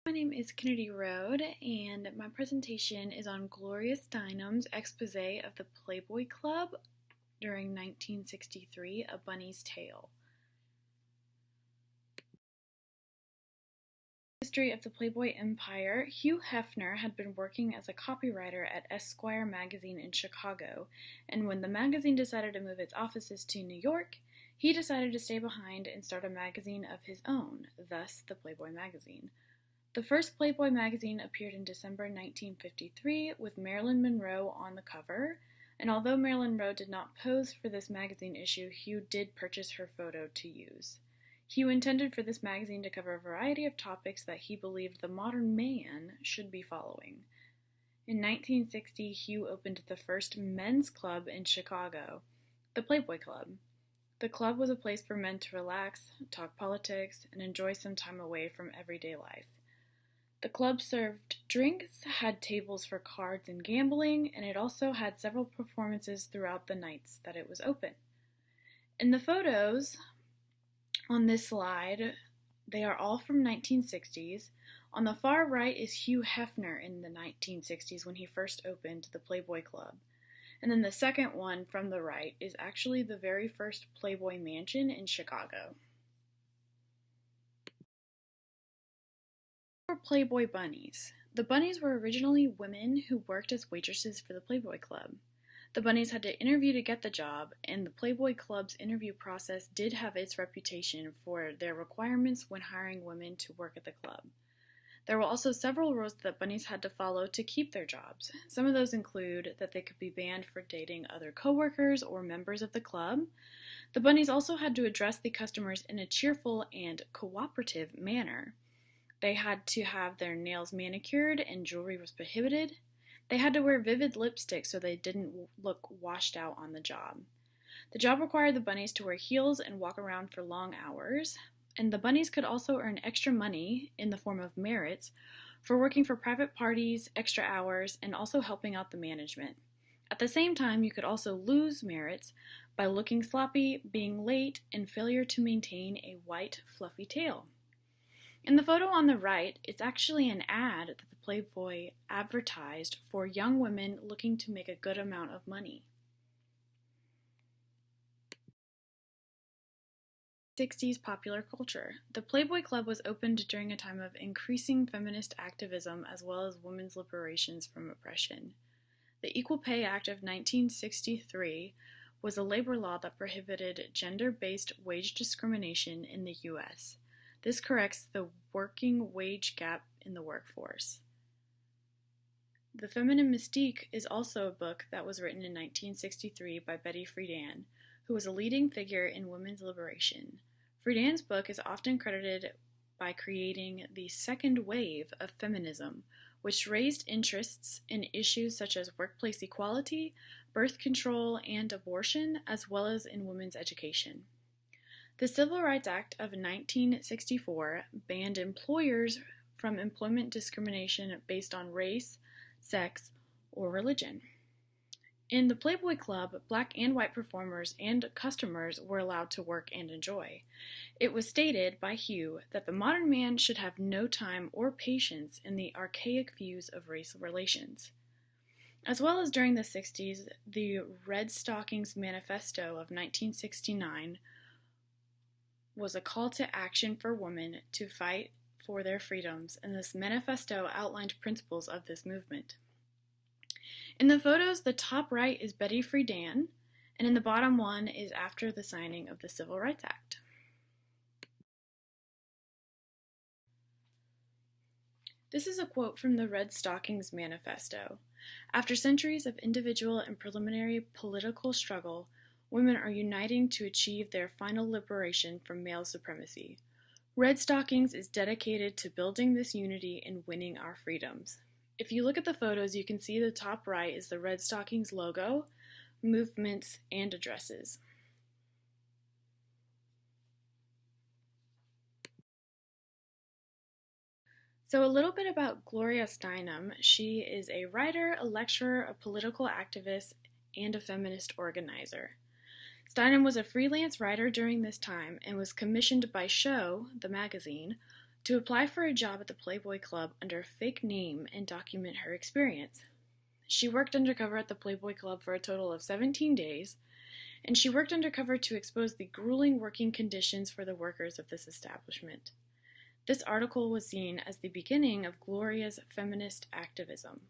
My name is Kennedy Rhoad, and my presentation is on Gloria Steinem's expose of the Playboy Club during 1963, A Bunny's Tale. History of the Playboy Empire. Hugh Hefner had been working as a copywriter at Esquire magazine in Chicago, and when the magazine decided to move its offices to New York, he decided to stay behind and start a magazine of his own, thus the Playboy magazine. The first Playboy magazine appeared in December 1953 with Marilyn Monroe on the cover, and although Marilyn Monroe did not pose for this magazine issue, Hugh did purchase her photo to use. Hugh intended for this magazine to cover a variety of topics that he believed the modern man should be following. In 1960, Hugh opened the first men's club in Chicago, the Playboy Club. The club was a place for men to relax, talk politics, and enjoy some time away from everyday life. The club served drinks, had tables for cards and gambling, and it also had several performances throughout the nights that it was open. In the photos on this slide, they are all from 1960s. On the far right is Hugh Hefner in the 1960s when he first opened the Playboy Club. And then the second one from the right is actually the very first Playboy mansion in Chicago. Playboy bunnies. The bunnies were originally women who worked as waitresses for the Playboy Club. The bunnies had to interview to get the job, and the Playboy Club's interview process did have its reputation for their requirements when hiring women to work at the club. There were also several rules that bunnies had to follow to keep their jobs. Some of those include that they could be banned for dating other coworkers or members of the club. The bunnies also had to address the customers in a cheerful and cooperative manner. They had to have their nails manicured and jewelry was prohibited. They had to wear vivid lipstick so they didn't look washed out on the job. The job required the bunnies to wear heels and walk around for long hours, and the bunnies could also earn extra money in the form of merits for working for private parties, extra hours, and also helping out the management. At the same time, you could also lose merits by looking sloppy, being late, and failure to maintain a white, fluffy tail. In the photo on the right, it's actually an ad that the Playboy advertised for young women looking to make a good amount of money. 60s popular culture. The Playboy Club was opened during a time of increasing feminist activism as well as women's liberations from oppression. The Equal Pay Act of 1963 was a labor law that prohibited gender-based wage discrimination in the U.S. This corrects the working wage gap in the workforce. The Feminine Mystique is also a book that was written in 1963 by Betty Friedan, who was a leading figure in women's liberation. Friedan's book is often credited by creating the second wave of feminism, which raised interests in issues such as workplace equality, birth control, and abortion, as well as in women's education. The Civil Rights Act of 1964 banned employers from employment discrimination based on race, sex, or religion. In the Playboy Club, black and white performers and customers were allowed to work and enjoy. It was stated by Hugh that the modern man should have no time or patience in the archaic views of race relations. As well as during the 60s, the Red Stockings Manifesto of 1969 was a call to action for women to fight for their freedoms, and this manifesto outlined principles of this movement. In the photos, the top right is Betty Friedan, and in the bottom one is after the signing of the Civil Rights Act. This is a quote from the Red Stockings Manifesto. After centuries of individual and preliminary political struggle, women are uniting to achieve their final liberation from male supremacy. Red Stockings is dedicated to building this unity and winning our freedoms. If you look at the photos, you can see the top right is the Red Stockings logo, movements, and addresses. So a little bit about Gloria Steinem. She is a writer, a lecturer, a political activist, and a feminist organizer. Steinem was a freelance writer during this time and was commissioned by Show, the magazine, to apply for a job at the Playboy Club under a fake name and document her experience. She worked undercover at the Playboy Club for a total of 17 days, and she worked undercover to expose the grueling working conditions for the workers of this establishment. This article was seen as the beginning of Gloria's feminist activism.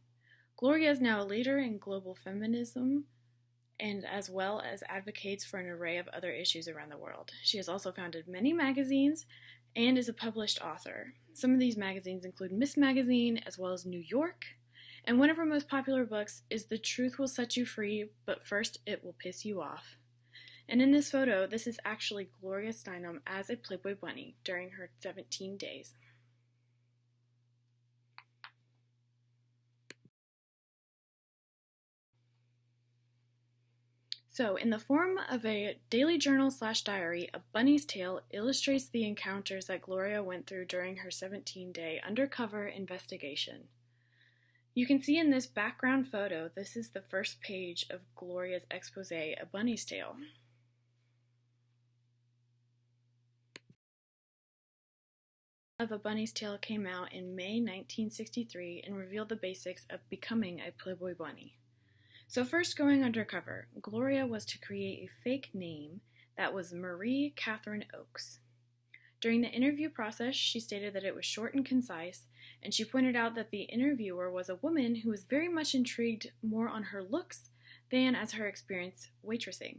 Gloria is now a leader in global feminism and as well as advocates for an array of other issues around the world. She has also founded many magazines and is a published author. Some of these magazines include Miss Magazine as well as New York, and one of her most popular books is The Truth Will Set You Free, but First It Will Piss You Off. And in this photo, this is actually Gloria Steinem as a Playboy bunny during her 17 days. So, in the form of a daily journal/diary, A Bunny's Tale illustrates the encounters that Gloria went through during her 17-day undercover investigation. You can see in this background photo, this is the first page of Gloria's expose, A Bunny's Tale. Of A Bunny's Tale came out in May 1963 and revealed the basics of becoming a Playboy bunny. So first, going undercover, Gloria was to create a fake name that was Marie Catherine Oakes. During the interview process, she stated that it was short and concise, and she pointed out that the interviewer was a woman who was very much intrigued more on her looks than as her experience waitressing.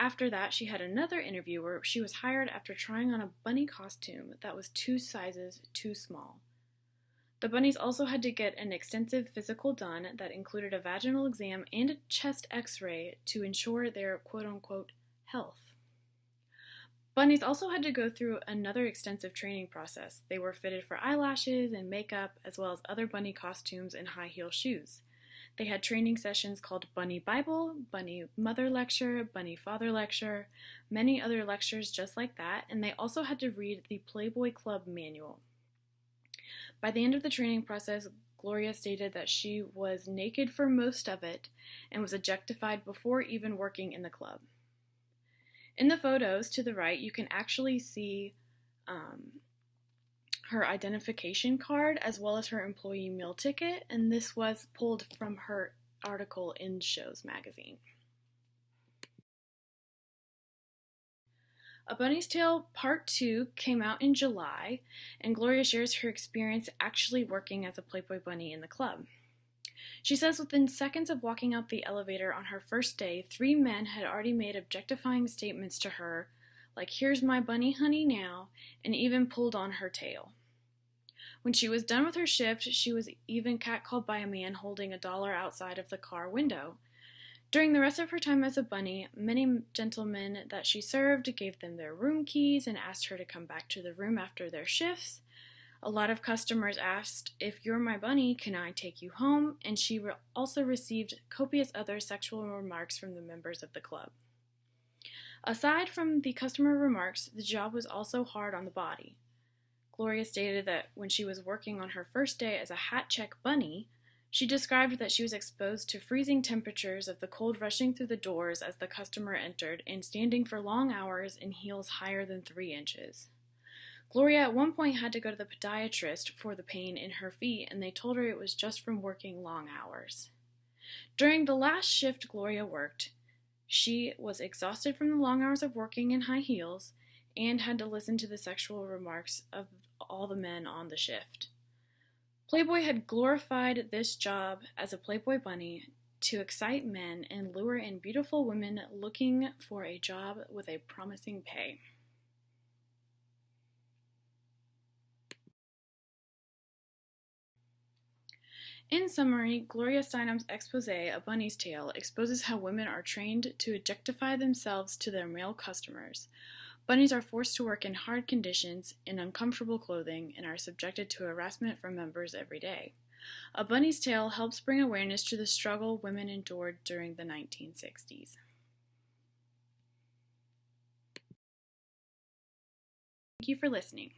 After that, she had another interviewer. She was hired after trying on a bunny costume that was 2 sizes too small. The bunnies also had to get an extensive physical done that included a vaginal exam and a chest x-ray to ensure their quote-unquote health. Bunnies also had to go through another extensive training process. They were fitted for eyelashes and makeup, as well as other bunny costumes and high heel shoes. They had training sessions called Bunny Bible, Bunny Mother Lecture, Bunny Father Lecture, many other lectures just like that, and they also had to read the Playboy Club manual. By the end of the training process, Gloria stated that she was naked for most of it and was objectified before even working in the club. In the photos to the right, you can actually see her identification card as well as her employee meal ticket, and this was pulled from her article in Show's magazine. A Bunny's Tale Part 2 came out in July, and Gloria shares her experience actually working as a Playboy bunny in the club. She says within seconds of walking out the elevator on her first day, 3 men had already made objectifying statements to her, like, "Here's my bunny honey now," and even pulled on her tail. When she was done with her shift, she was even catcalled by a man holding $1 outside of the car window. During the rest of her time as a bunny, many gentlemen that she served gave them their room keys and asked her to come back to the room after their shifts. A lot of customers asked, "If you're my bunny, can I take you home?" And she also received copious other sexual remarks from the members of the club. Aside from the customer remarks, the job was also hard on the body. Gloria stated that when she was working on her first day as a hat check bunny, she described that she was exposed to freezing temperatures of the cold rushing through the doors as the customer entered and standing for long hours in heels higher than 3 inches. Gloria at one point had to go to the podiatrist for the pain in her feet, and they told her it was just from working long hours. During the last shift Gloria worked, she was exhausted from the long hours of working in high heels and had to listen to the sexual remarks of all the men on the shift. Playboy had glorified this job as a Playboy bunny to excite men and lure in beautiful women looking for a job with a promising pay. In summary, Gloria Steinem's expose, A Bunny's Tale, exposes how women are trained to objectify themselves to their male customers. Bunnies are forced to work in hard conditions, in uncomfortable clothing, and are subjected to harassment from members every day. A Bunny's Tale helps bring awareness to the struggle women endured during the 1960s. Thank you for listening.